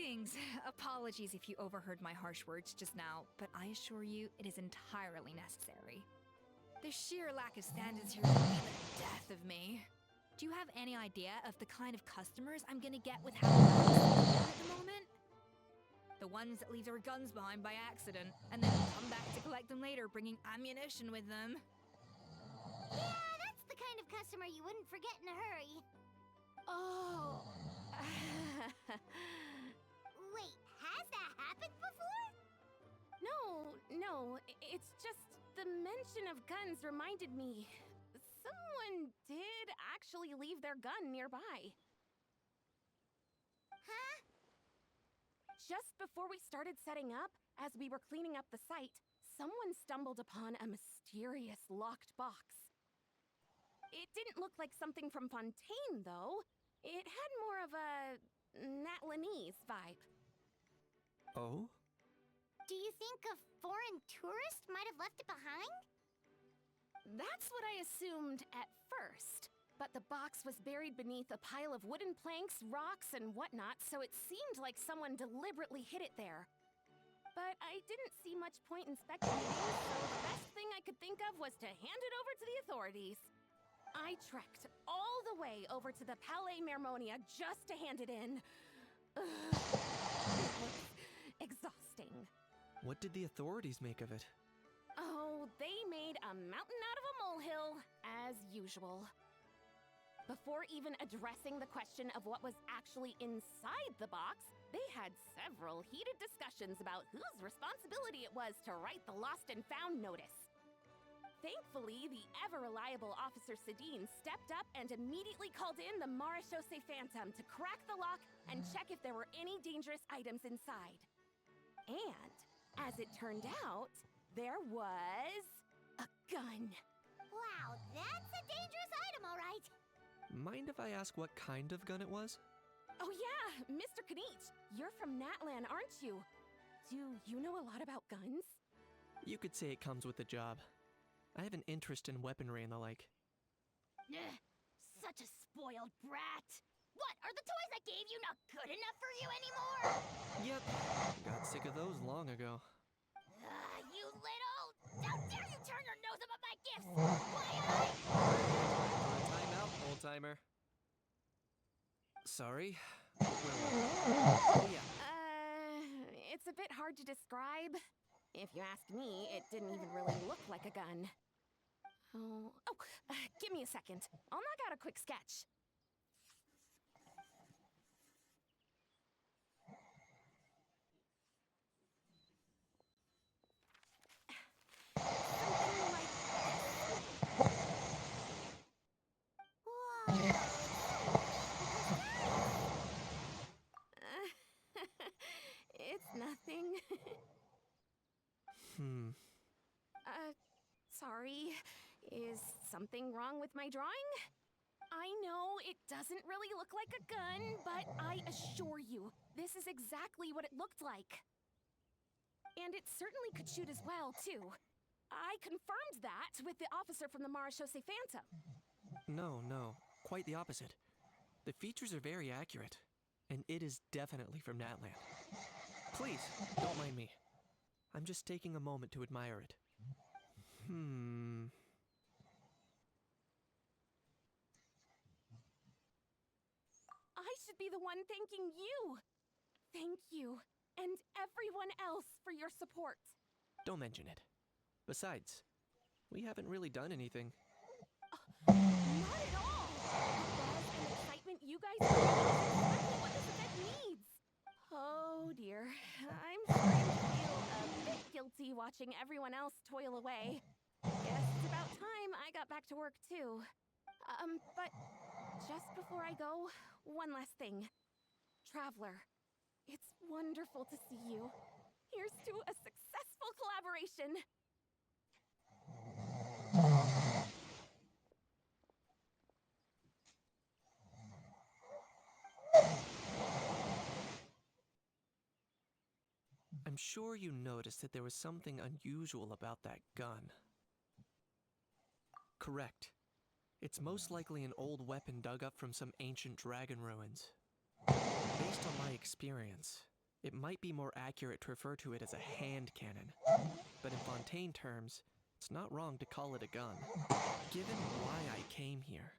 Greetings. Apologies if you overheard my harsh words just now, but I assure you it is entirely necessary. The sheer lack of standards here will be the death of me. Do you have any idea of the kind of customers I'm gonna get with how at the moment? The ones that leave their guns behind by accident, and then come back to collect them later, bringing ammunition with them. Yeah, that's the kind of customer you wouldn't forget in a hurry. Oh. Wait, has that happened before? No, it's just the mention of guns reminded me. Someone did actually leave their gun nearby. Huh? Just before we started setting up, as we were cleaning up the site, someone stumbled upon a mysterious locked box. It didn't look like something from Fontaine, though. It had more of a Natlanese vibe. Oh? Do you think a foreign tourist might have left it behind? That's what I assumed at first. But the box was buried beneath a pile of wooden planks, rocks, and whatnot, so it seemed like someone deliberately hid it there. But I didn't see much point in speculating, so the best thing I could think of was to hand it over to the authorities. I trekked all the way over to the Palais Mermonia just to hand it in. Ugh. It was exhausting. What did the authorities make of it? Oh, they made a mountain out of a molehill, as usual. Before even addressing the question of what was actually inside the box, they had several heated discussions about whose responsibility it was to write the lost and found notice. Thankfully, the ever-reliable Officer Sedine stepped up and immediately called in the Marechaussee Phantom to crack the lock and check if there were any dangerous items inside. And, as it turned out, there was a gun. Wow, that's a dangerous item, all right. Mind if I ask what kind of gun it was? Oh yeah, Mr. Kanich, you're from Natlan, aren't you? Do you know a lot about guns? You could say it comes with the job. I have an interest in weaponry and the like. Ugh, such a spoiled brat. What, are the toys I gave you not good enough for you anymore? Yep, got sick of those long ago. You little... How dare you turn your nose up at my gifts? Why Time out, old-timer. Sorry. Oh yeah. It's a bit hard to describe. If you ask me, it didn't even really look like a gun. Give me a second. I'll knock out a quick sketch. Something like it's nothing. Sorry. Is something wrong with my drawing? I know it doesn't really look like a gun, but I assure you, this is exactly what it looked like. And it certainly could shoot as well, too. I confirmed that with the officer from the Marechaussee Phantom. No, quite the opposite. The features are very accurate, and it is definitely from Natlan. Please, don't mind me. I'm just taking a moment to admire it. I should be the one thanking you. Thank you, and everyone else for your support. Don't mention it. Besides, we haven't really done anything. Not at all! The buzz and excitement you guys are getting is exactly what this event needs. Oh dear, I'm starting to feel a bit guilty watching everyone else toil away. Guess it's about time I got back to work too. But just before I go, one last thing. Traveler, it's wonderful to see you. Here's to a successful collaboration. I'm sure you noticed that there was something unusual about that gun. Correct. It's most likely an old weapon dug up from some ancient dragon ruins. Based on my experience, It might be more accurate to refer to it as a hand cannon, but in Fontaine terms, it's not wrong to call it a gun. Given why I came here,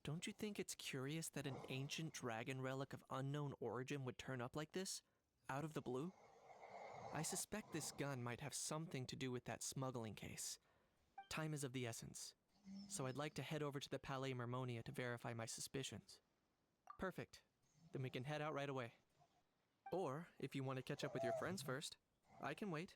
don't you think it's curious that an ancient dragon relic of unknown origin would turn up like this, out of the blue? I suspect this gun might have something to do with that smuggling case. Time is of the essence, so I'd like to head over to the Palais Mermonia to verify my suspicions. Perfect. Then we can head out right away. Or, if you want to catch up with your friends first, I can wait.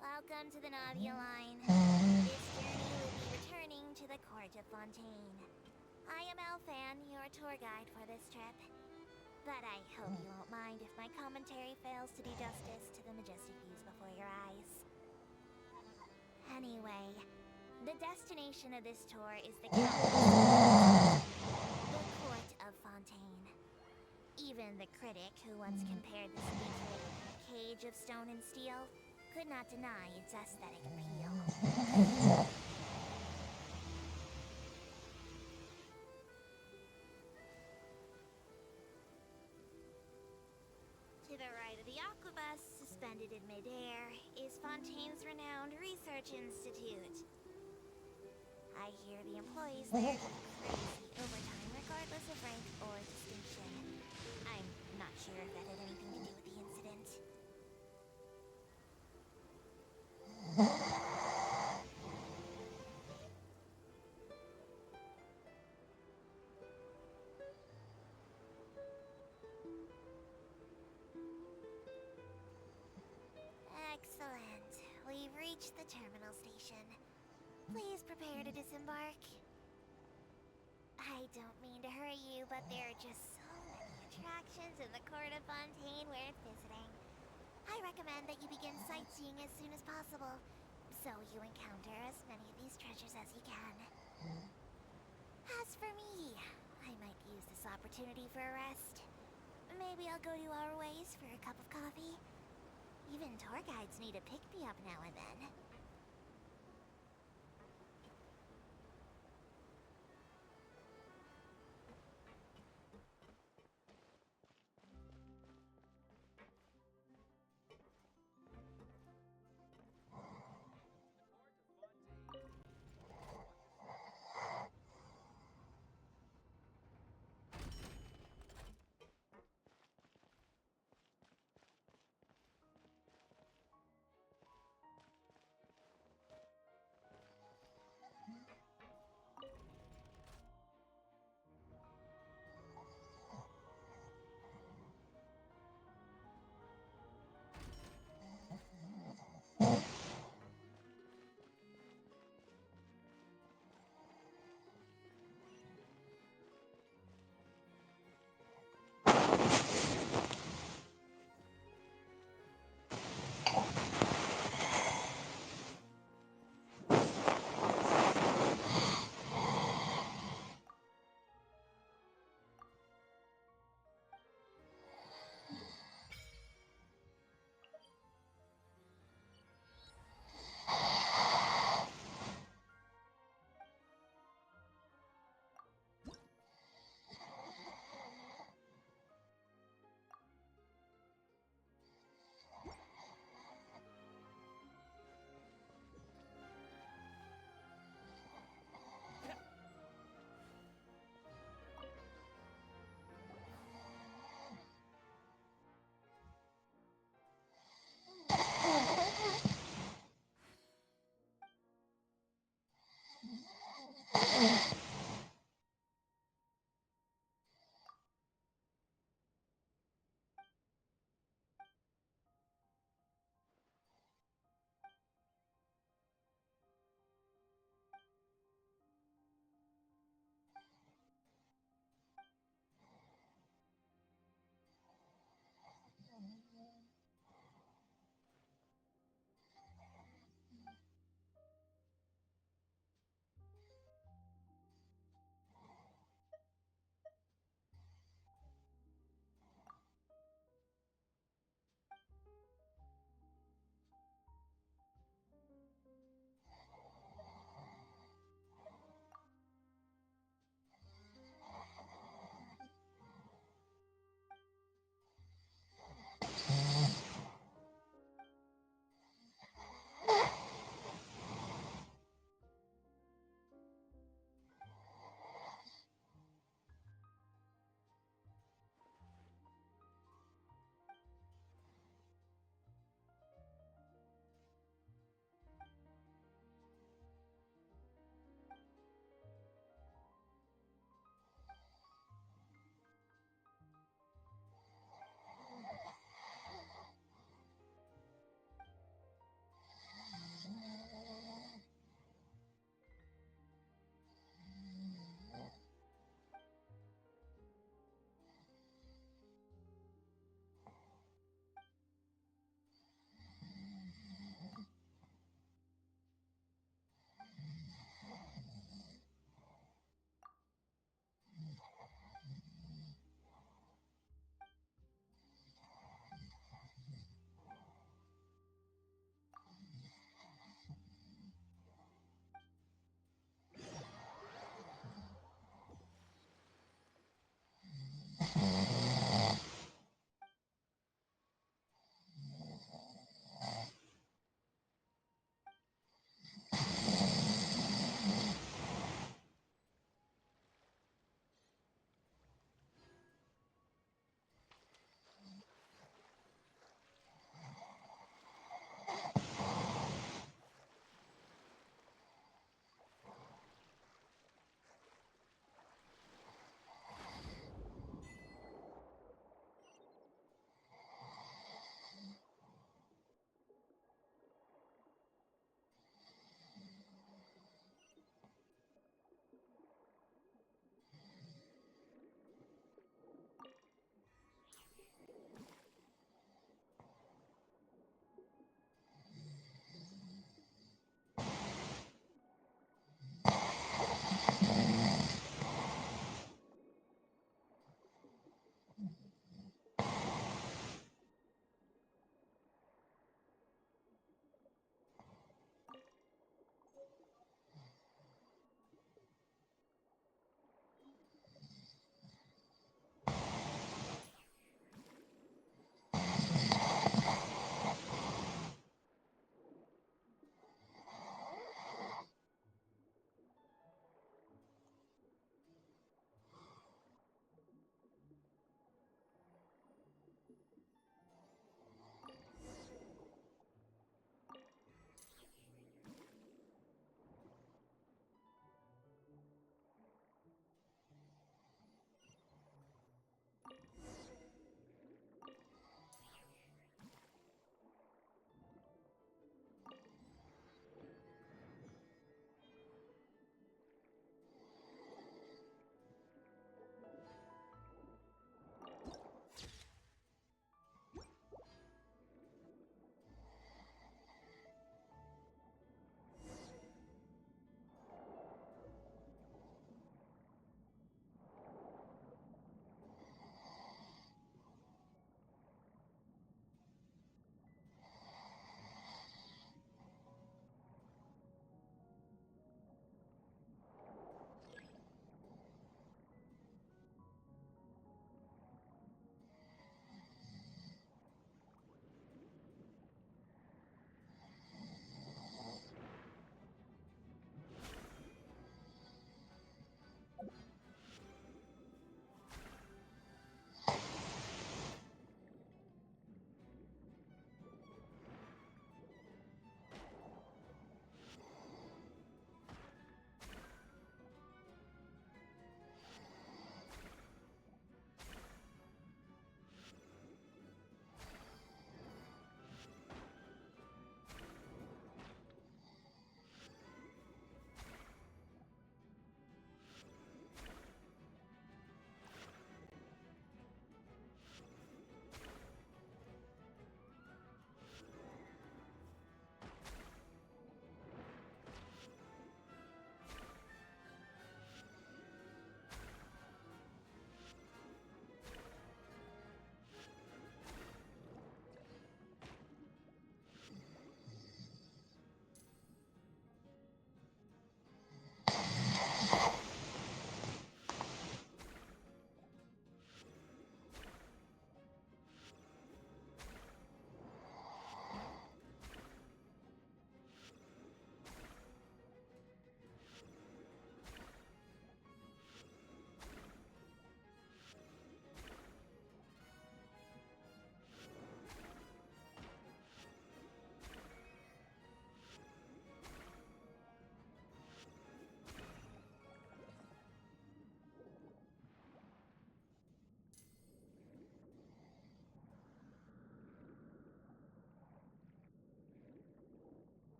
Welcome to the Navia line. This journey will be returning to the court of Fontaine. I am Elfan, your tour guide for this trip. But I hope you won't mind if my commentary fails to do justice to the majestic views before your eyes. Anyway, the destination of this tour is the capital, the court of Fontaine. Even the critic who once compared this city to a cage of stone and steel could not deny its aesthetic appeal. To the right of the aquabus, suspended in midair, is Fontaine's renowned research institute. I hear the employees there do crazy overtime regardless of rank or distinction. I'm not sure if that had anything to do with the incident. Please prepare to disembark. I don't mean to hurry you, but there are just so many attractions in the court of Fontaine worth visiting. I recommend that you begin sightseeing as soon as possible, so you encounter as many of these treasures as you can. As for me, I might use this opportunity for a rest. Maybe I'll go to our ways for a cup of coffee. Even tour guides need a pick-me-up now and then.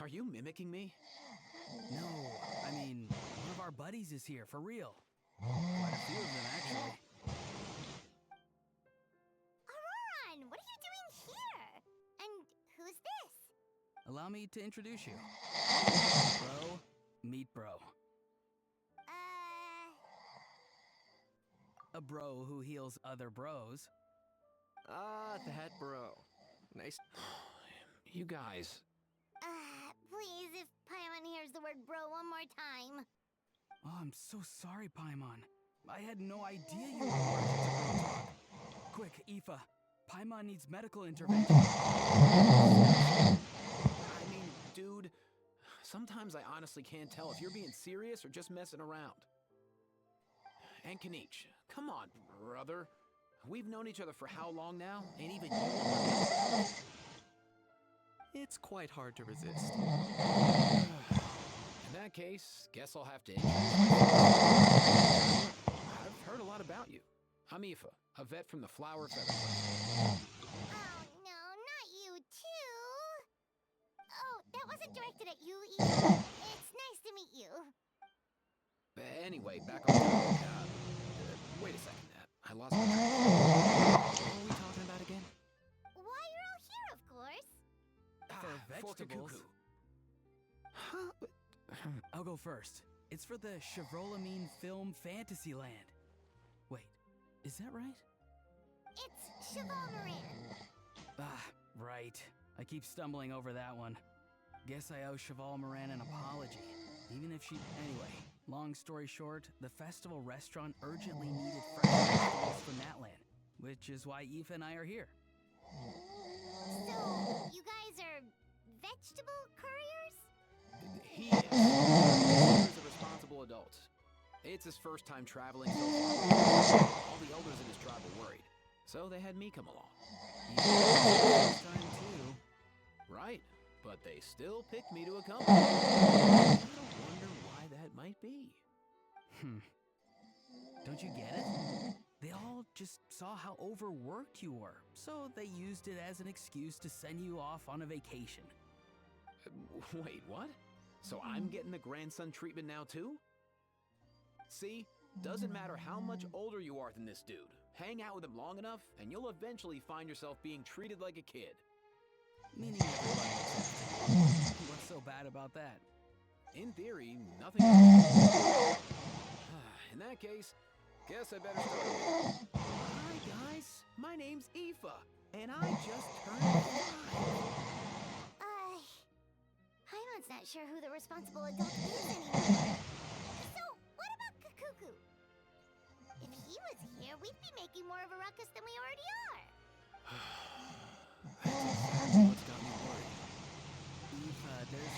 Are you mimicking me? No, I mean, one of our buddies is here, for real. Quite a few of them, actually. Auroran, what are you doing here? And who's this? Allow me to introduce you. Bro, meet bro. A bro who heals other bros. Ah, that bro. Nice. You guys. Please, if Paimon hears the word bro one more time. Oh, I'm so sorry, Paimon. I had no idea you were allergic to bro talk. Quick, Aoife. Paimon needs medical intervention. I mean, dude, sometimes I honestly can't tell if you're being serious or just messing around. And Kanich, come on, brother. We've known each other for how long now? And even you are. It's quite hard to resist. In that case, guess I'll have to. I've heard a lot about you. I'm Aoife, a vet from the Flower Feather Place. Oh no, not you too. Oh, that wasn't directed at you, Ethan. It's nice to meet you. Anyway, back on topic. Wait a second. I lost my train of thought. What were we talking about again? Why you're all here, of course. For vegetables. Kuku. Huh? I'll go first. It's for the Chevrolamine Film Fantasyland. Wait, is that right? It's Cheval Moran. Ah, right. I keep stumbling over that one. Guess I owe Cheval Moran an apology. Even if she... Anyway, long story short, the festival restaurant urgently needed fresh vegetables for Natlan, which is why Aoife and I are here. So, you guys are vegetable couriers? He is. He's a responsible adult. It's his first time traveling so far. All the elders in his tribe were worried, so they had me come along. First time too. Right, but they still picked me to accompany. I wonder why that might be. Don't you get it? They all just saw how overworked you were, so they used it as an excuse to send you off on a vacation. Wait, what? So I'm getting the grandson treatment now too? See, doesn't matter how much older you are than this dude. Hang out with him long enough, and you'll eventually find yourself being treated like a kid. Meaning everybody except you. What's so bad about that? In theory, nothing. In that case, guess I better start. Hi guys, my name's Aoife, and I just turned 5. Paimon's not sure who the responsible adult is anymore. So, what about Kakuku? If he was here, we'd be making more of a ruckus than we already are. That's exactly what's got me worried. Aoife, there's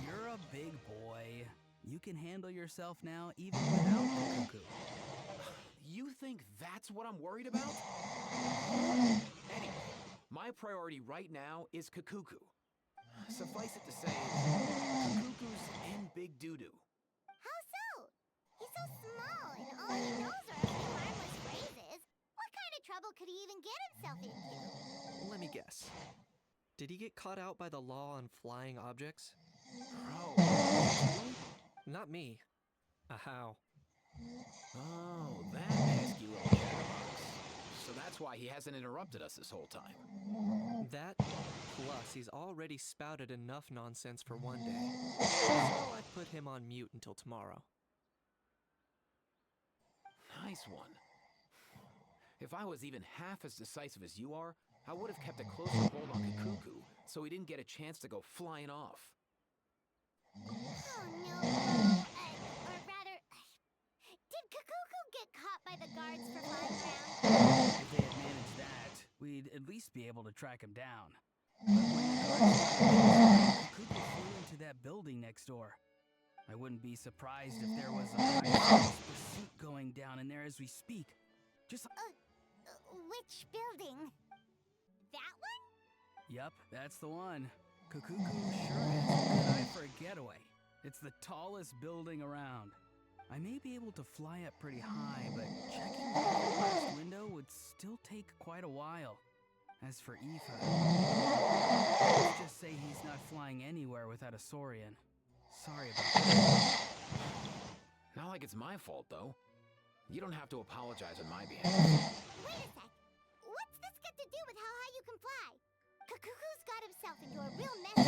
You're a big boy. You can handle yourself now even without the cuckoo. You think that's what I'm worried about? Anyway, my priority right now is Kakuku. Suffice it to say, Kakuku's in big doo-doo. How so? He's so small, and all he knows are a few harmless phrases. What kind of trouble could he even get himself into? Let me guess. Did he get caught out by the law on flying objects? Bro. Not me. How? Oh, that pesky little chatterbox. So that's why he hasn't interrupted us this whole time. That, plus he's already spouted enough nonsense for one day. So I put him on mute until tomorrow. Nice one. If I was even half as decisive as you are, I would have kept a closer hold on Kakuku so he didn't get a chance to go flying off. Oh no, or rather, did Kakuku get caught by the guards for flying around? If they had managed that, we'd at least be able to track him down. But when the guards Kakuku flew into that building next door. I wouldn't be surprised if there was a high-paced pursuit going down in there as we speak. Just... Which building? That one? Yup, that's the one. Kakuku sure has a good eye for a getaway. It's the tallest building around. I may be able to fly up pretty high, but checking the glass window would still take quite a while. As for Aoife, let's just say he's not flying anywhere without a Saurian. Sorry about that. Not like it's my fault, though. You don't have to apologize on my behalf. Wait a sec. What's this got to do with how high you can fly? Kakuku's got himself into a real mess,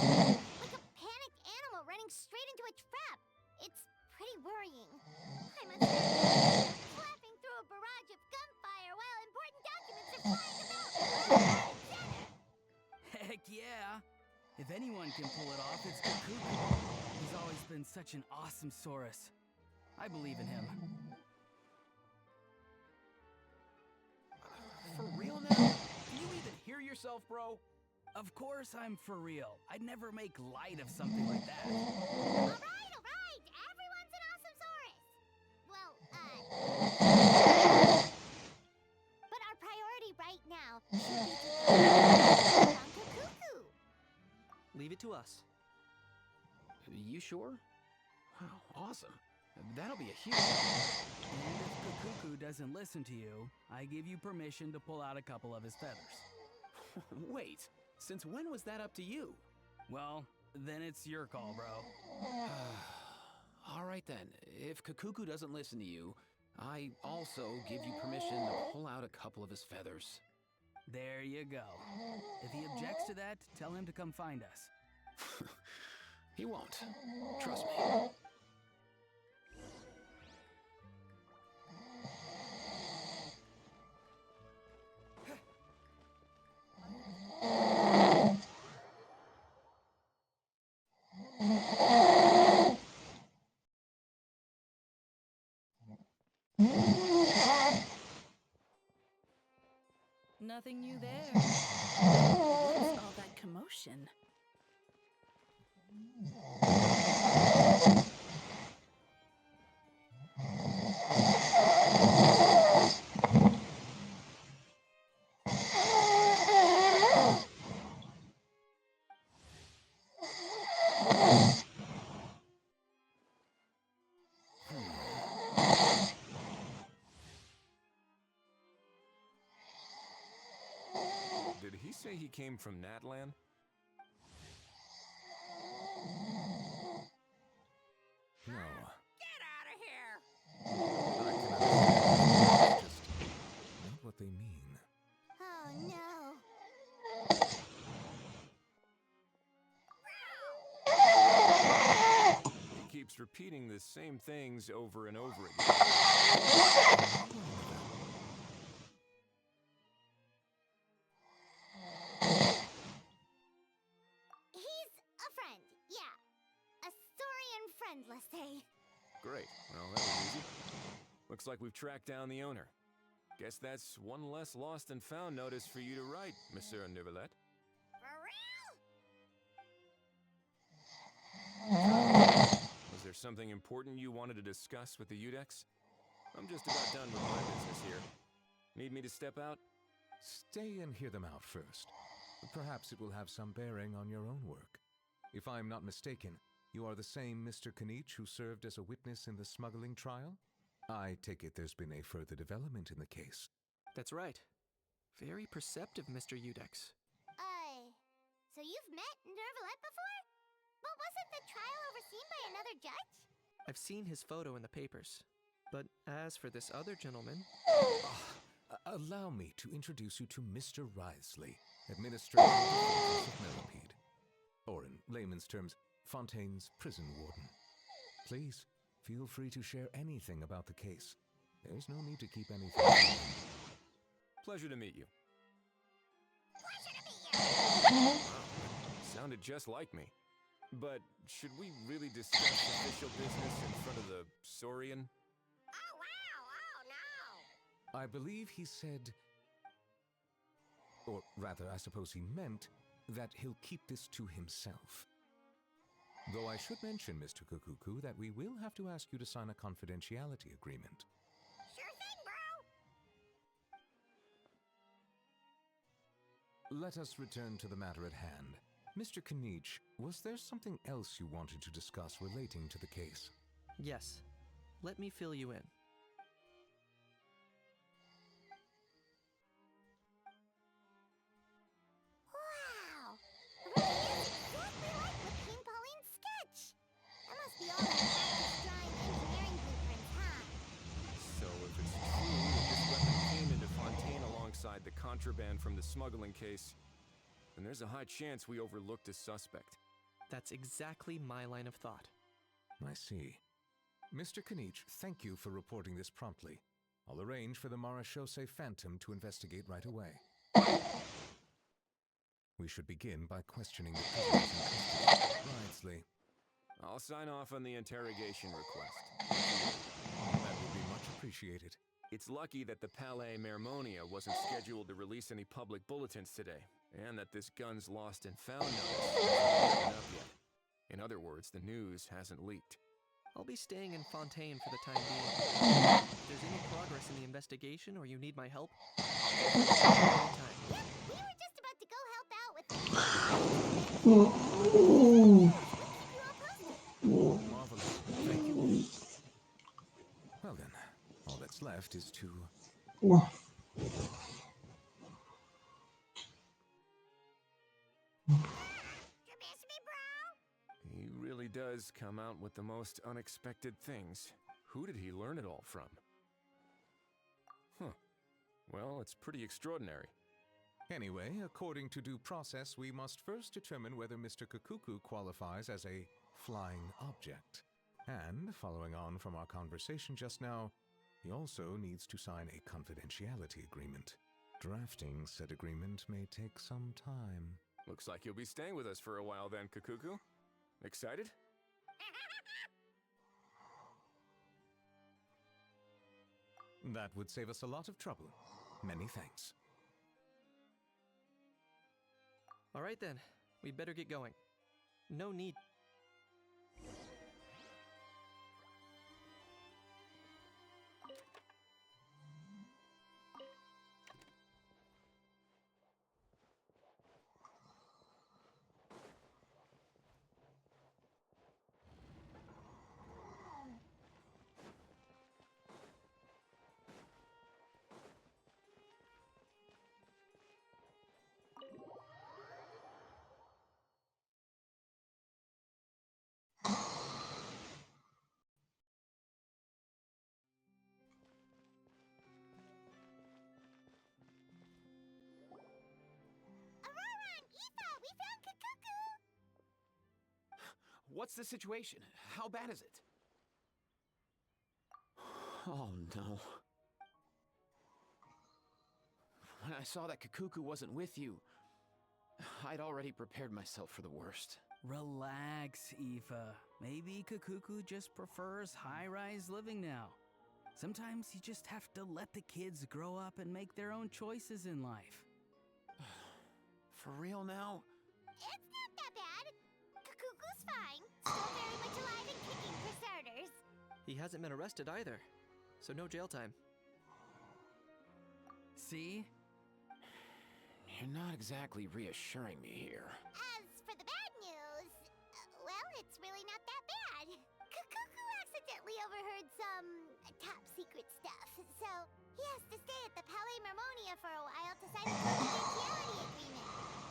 like a panicked animal running straight into a trap. It's pretty worrying. I must say, flapping through a barrage of gunfire while important documents are flying about left, right, and center. Heck yeah! If anyone can pull it off, it's Kakuku. He's always been such an awesome Saurus. I believe in him. For real now? Can you even hear yourself, bro? Of course I'm for real. I'd never make light of something like that. All right, all right. Everyone's an awesome Saurus. Well, but our priority right now should be to focus on Kakuku. Leave it to us. You sure? Wow, awesome. That'll be a huge... And if Kakuku doesn't listen to you, I give you permission to pull out a couple of his feathers. Wait, since when was that up to you? Well, then it's your call, bro. All right then, if Kakuku doesn't listen to you, I also give you permission to pull out a couple of his feathers. There you go. If he objects to that, tell him to come find us. He won't. Trust me. Nothing new there. What's all that commotion? Did he say he came from Natlan? No. Get out of here! I can understand. Just not what they mean. Oh no. He keeps repeating the same things over and over again. He's a friend, yeah. A Saurian friend, let's say. Great. Well, that was easy. Looks like we've tracked down the owner. Guess that's one less lost and found notice for you to write, Monsieur Neuvillette. For real? Was there something important you wanted to discuss with the Udex? I'm just about done with my business here. Need me to step out? Stay and hear them out first. Perhaps it will have some bearing on your own work. If I'm not mistaken, you are the same Mr. Kanich who served as a witness in the smuggling trial? I take it there's been a further development in the case. That's right. Very perceptive, Mr. Udex. So you've met Neuvillette before? But wasn't the trial overseen by another judge? I've seen his photo in the papers. But as for this other gentleman... Allow me to introduce you to Mr. Wriothesley, Administrator of Millipede. Or in layman's terms, Fontaine's prison warden. Please, feel free to share anything about the case. There's no need to keep anything. Pleasure to meet you. Pleasure to meet you! Sounded just like me. But should we really discuss official business in front of the Saurian? Oh wow, oh no! I believe he said, or rather, I suppose he meant, that he'll keep this to himself. Though I should mention, Mr. Kukuku, that we will have to ask you to sign a confidentiality agreement. Sure thing, bro! Let us return to the matter at hand. Mr. Kanich, was there something else you wanted to discuss relating to the case? Yes. Let me fill you in. contraband from the smuggling case, then there's a high chance we overlooked a suspect. That's exactly my line of thought. I see. Mr. Kanich, thank you for reporting this promptly. I'll arrange for the Marachose Phantom to investigate right away. We should begin by questioning the prisoners in custody. Wrightsley. I'll sign off on the interrogation request. That would be much appreciated. It's lucky that the Palais Mermonia wasn't scheduled to release any public bulletins today, and that this gun's lost and found notice hasn't been up yet. In other words, the news hasn't leaked. I'll be staying in Fontaine for the time being. If there's any progress in the investigation or you need my help, anytime. Yep, we were just about to go help out with the... Marvelous. Thank you. Well then, all that's left is to... He really does come out with the most unexpected things. Who did he learn it all from? Huh. Well, it's pretty extraordinary. Anyway, according to due process, we must first determine whether Mr. Kakuku qualifies as a flying object. And, following on from our conversation just now, he also needs to sign a confidentiality agreement. Drafting said agreement may take some time. Looks like you'll be staying with us for a while then, Kakuku. Excited? That would save us a lot of trouble. Many thanks. All right then, we better get going. No need. What's the situation? How bad is it? Oh no. When I saw that Kakuku wasn't with you, I'd already prepared myself for the worst. Relax, Aoife. Maybe Kakuku just prefers high-rise living now. Sometimes you just have to let the kids grow up and make their own choices in life. For real now? It's not that bad. Kakuku's fine. Still very much alive and kicking for starters. He hasn't been arrested either, so no jail time. See? You're not exactly reassuring me here. As for the bad news, well, it's really not that bad. Kakuku accidentally overheard some top secret stuff, so he has to stay at the Palais Mermonia for a while to sign a confidentiality agreement.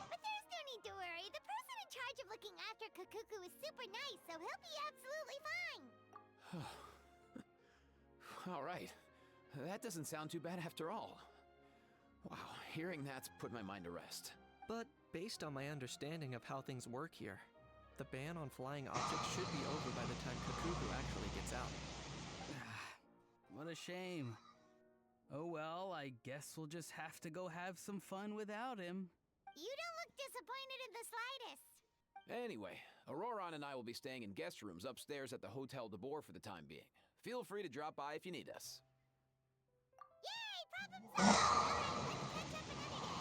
But there's no need to worry. The person in charge of looking after Kakuku is super nice, so he'll be absolutely fine. All right. That doesn't sound too bad after all. Wow, hearing that's put my mind to rest. But based on my understanding of how things work here, the ban on flying objects should be over by the time Kakuku actually gets out. What a shame. Oh well, I guess we'll just have to go have some fun without him. You don't look disappointed in the slightest. Anyway, Auroron and I will be staying in guest rooms upstairs at the Hotel de Boer for the time being. Feel free to drop by if you need us. Yay, problem solved! Alright, let's catch up another day.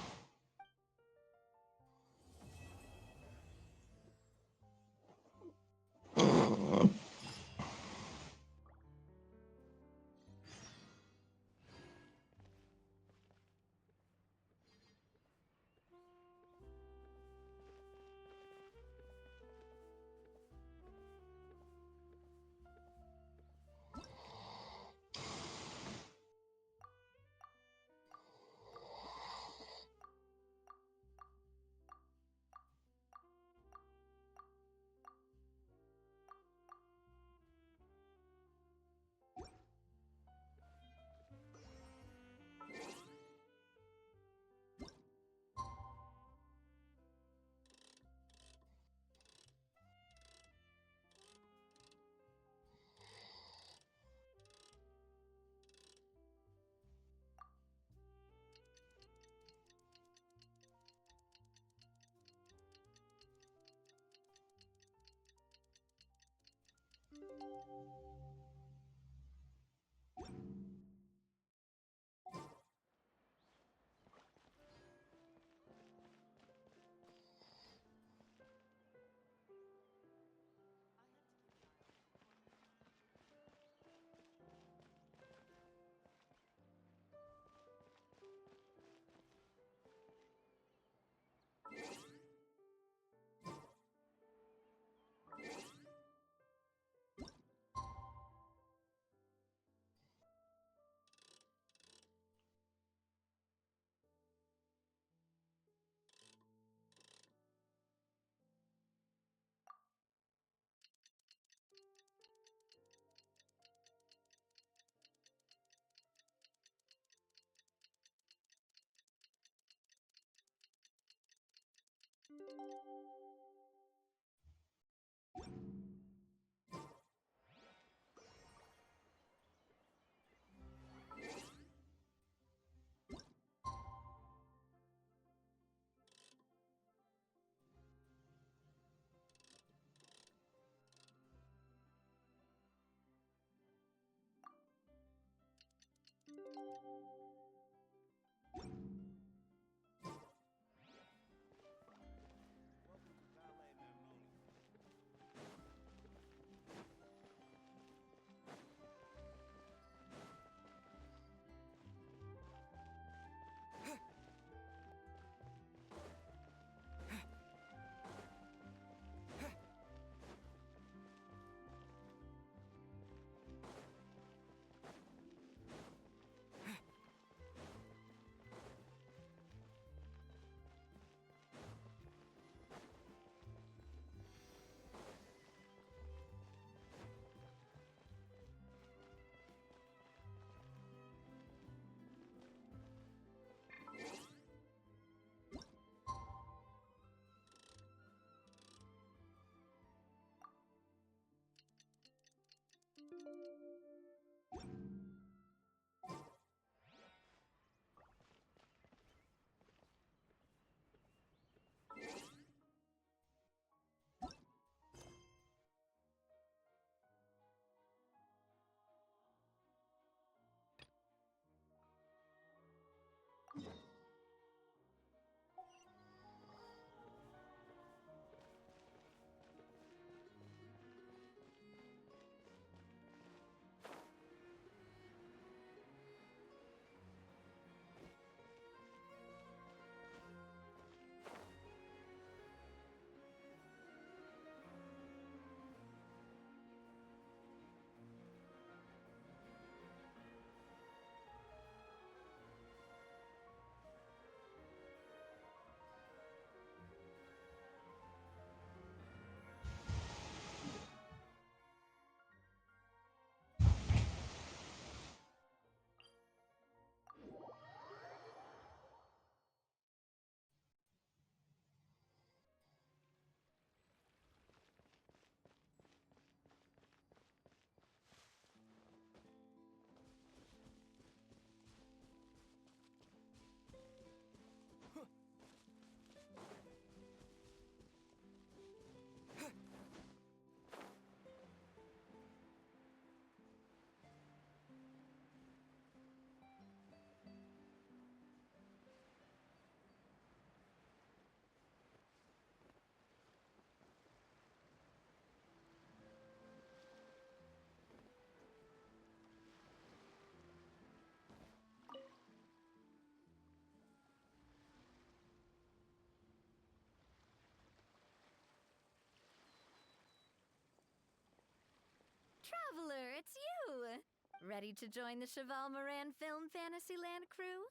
Traveler, it's you! Ready to join the Cheval Moran Film Fantasyland crew?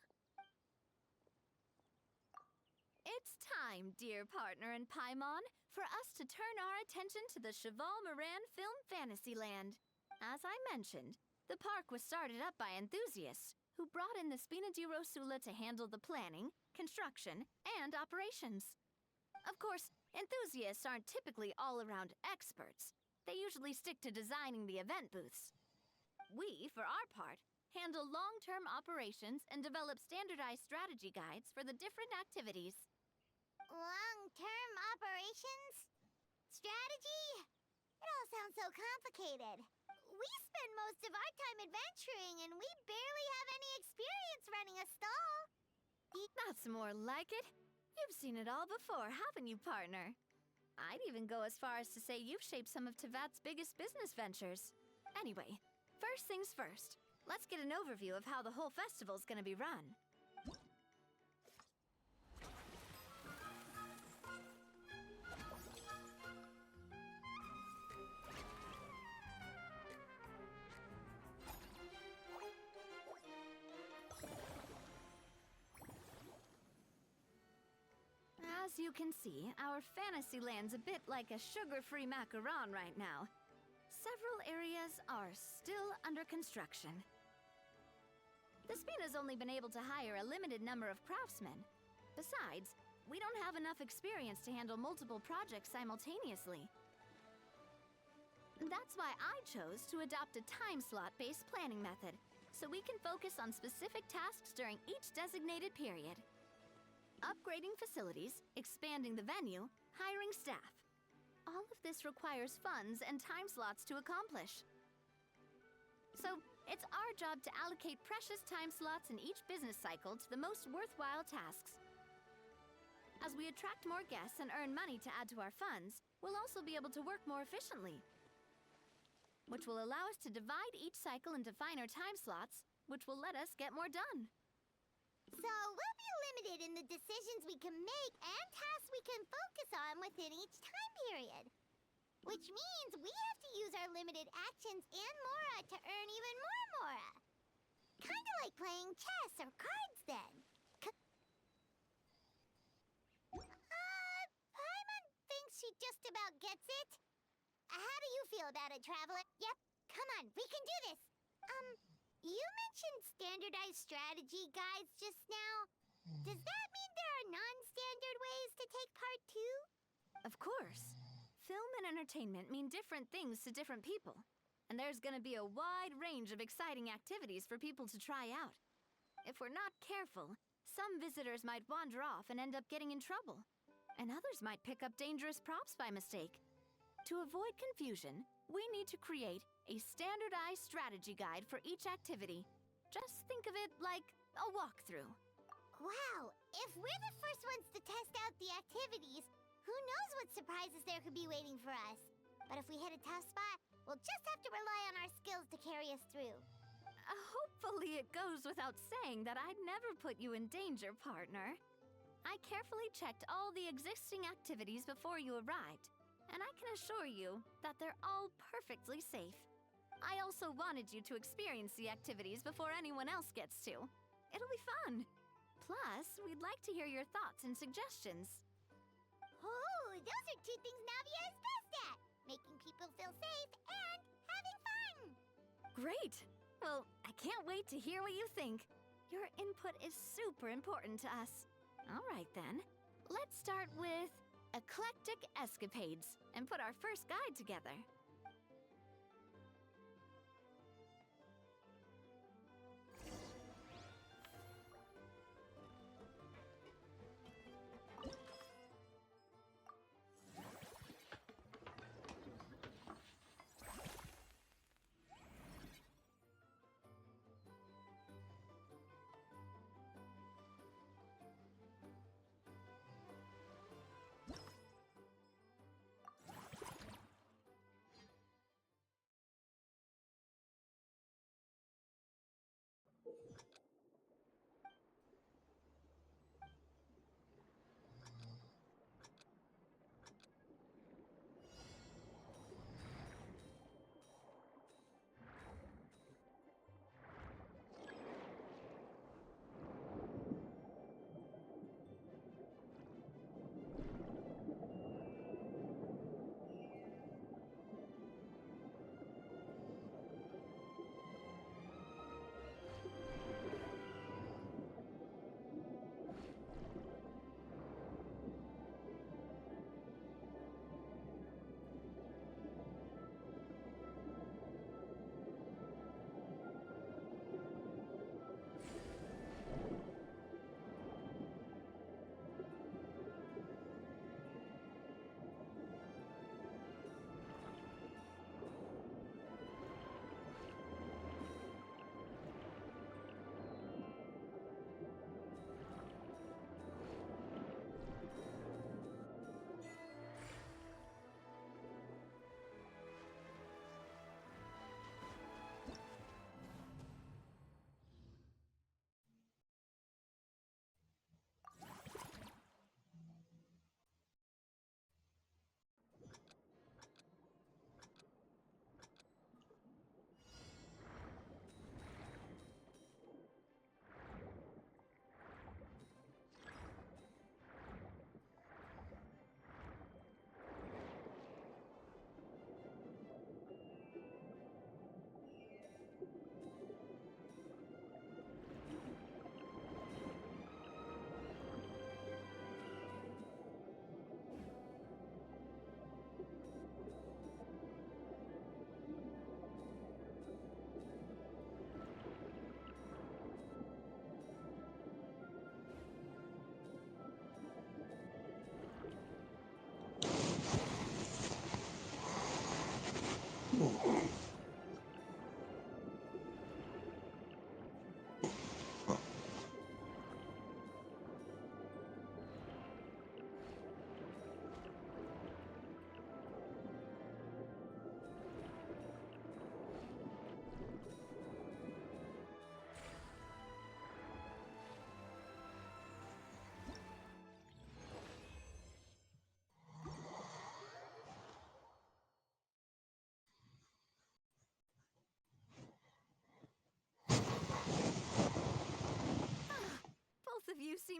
It's time, dear partner in Paimon, for us to turn our attention to the Cheval Moran Film Fantasyland. As I mentioned, the park was started up by enthusiasts who brought in the Spina di Rosula to handle the planning, construction, and operations. Of course, enthusiasts aren't typically all-around experts. They usually stick to designing the event booths. We, for our part, handle long-term operations and develop standardized strategy guides for the different activities. Long-term operations? Strategy? It all sounds so complicated. We spend most of our time adventuring, and we barely have any experience running a stall. That's more like it. You've seen it all before, haven't you, partner? I'd even go as far as to say you've shaped some of Tevat's biggest business ventures. Anyway, first things first. Let's get an overview of how the whole festival's gonna be run. As you can see, our Fantasyland's a bit like a sugar-free macaron right now. Several areas are still under construction. The Spina's only been able to hire a limited number of craftsmen. Besides, we don't have enough experience to handle multiple projects simultaneously. That's why I chose to adopt a time slot-based planning method, so we can focus on specific tasks during each designated period. Upgrading facilities, expanding the venue, hiring staff. All of this requires funds and time slots to accomplish. So, it's our job to allocate precious time slots in each business cycle to the most worthwhile tasks. As we attract more guests and earn money to add to our funds, we'll also be able to work more efficiently, which will allow us to divide each cycle into finer time slots, which will let us get more done. So we'll be limited in the decisions we can make and tasks we can focus on within each time period. Which means we have to use our limited actions and Mora to earn even more Mora. Kinda like playing chess or cards then. Paimon thinks she just about gets it. How do you feel about it, Traveler? Yep, come on, we can do this. You mentioned standardized strategy guides just now. Does that mean there are non-standard ways to take part too? Of course. Film and entertainment mean different things to different people, and there's gonna be a wide range of exciting activities for people to try out. If we're not careful, some visitors might wander off and end up getting in trouble, and others might pick up dangerous props by mistake. To avoid confusion, we need to create a standardized strategy guide for each activity. Just think of it like a walkthrough. Wow, if we're the first ones to test out the activities, who knows what surprises there could be waiting for us. But if we hit a tough spot, we'll just have to rely on our skills to carry us through. Hopefully it goes without saying that I'd never put you in danger, partner. I carefully checked all the existing activities before you arrived, and I can assure you that they're all perfectly safe. I also wanted you to experience the activities before anyone else gets to. It'll be fun. Plus, we'd like to hear your thoughts and suggestions. Oh, those are two things Navia is best at! Making people feel safe and having fun! Great! Well, I can't wait to hear what you think. Your input is super important to us. All right then, let's start with Eclectic Escapades and put our first guide together.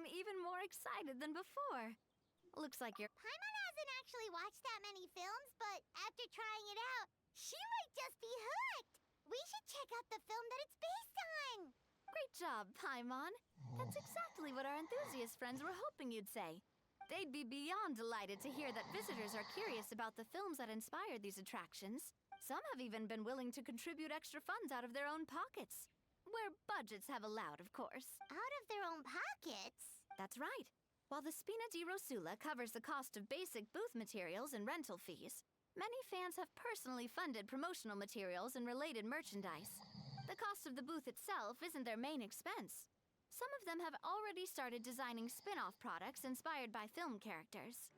even more excited than before. Looks like you're... Paimon hasn't actually watched that many films, but after trying it out, she might just be hooked. We should check out the film that it's based on. Great job, Paimon. That's exactly what our enthusiast friends were hoping you'd say. They'd be beyond delighted to hear that visitors are curious about the films that inspired these attractions. Some have even been willing to contribute extra funds out of their own pockets. Where budgets have allowed, of course. Out of their own pockets? That's right. While the Spina di Rosula covers the cost of basic booth materials and rental fees, many fans have personally funded promotional materials and related merchandise. The cost of the booth itself isn't their main expense. Some of them have already started designing spin-off products inspired by film characters.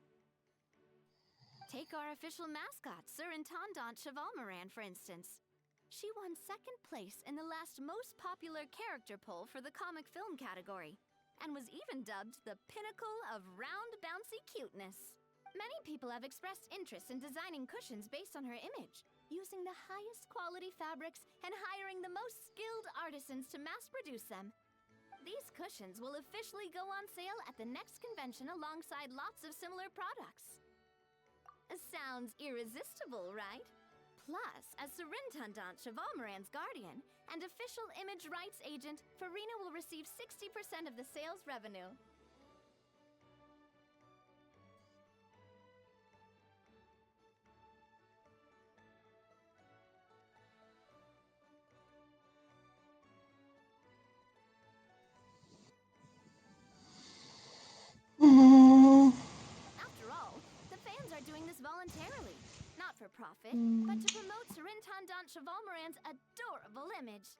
Take our official mascot, Sir Intendant Chevalmoran, for instance. She won second place in the last most popular character poll for the comic film category, and was even dubbed the pinnacle of round, bouncy cuteness. Many people have expressed interest in designing cushions based on her image, using the highest quality fabrics and hiring the most skilled artisans to mass produce them. These cushions will officially go on sale at the next convention alongside lots of similar products. Sounds irresistible, right? Plus, as Surintendant Chevalmoran's guardian and official image rights agent, Farina will receive 60% of the sales revenue. After all, the fans are doing this voluntarily, not for profit, but to promote Surintendant Chevalmoran's adorable image.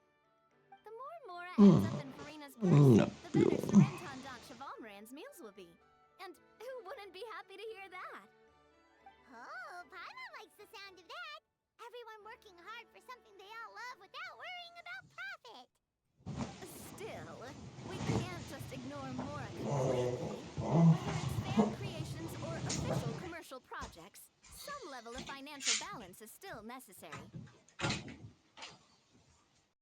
The more Mora ends up in Farina's purse, the better Surintendant Chevalmoran's meals will be. And who wouldn't be happy to hear that? Oh, Paimon likes the sound of that. Everyone working hard for something they all love without worrying about profit. Still, we can't just ignore Mora completely. Whether it's fan creations or official commercial projects, some level of financial balance is still necessary.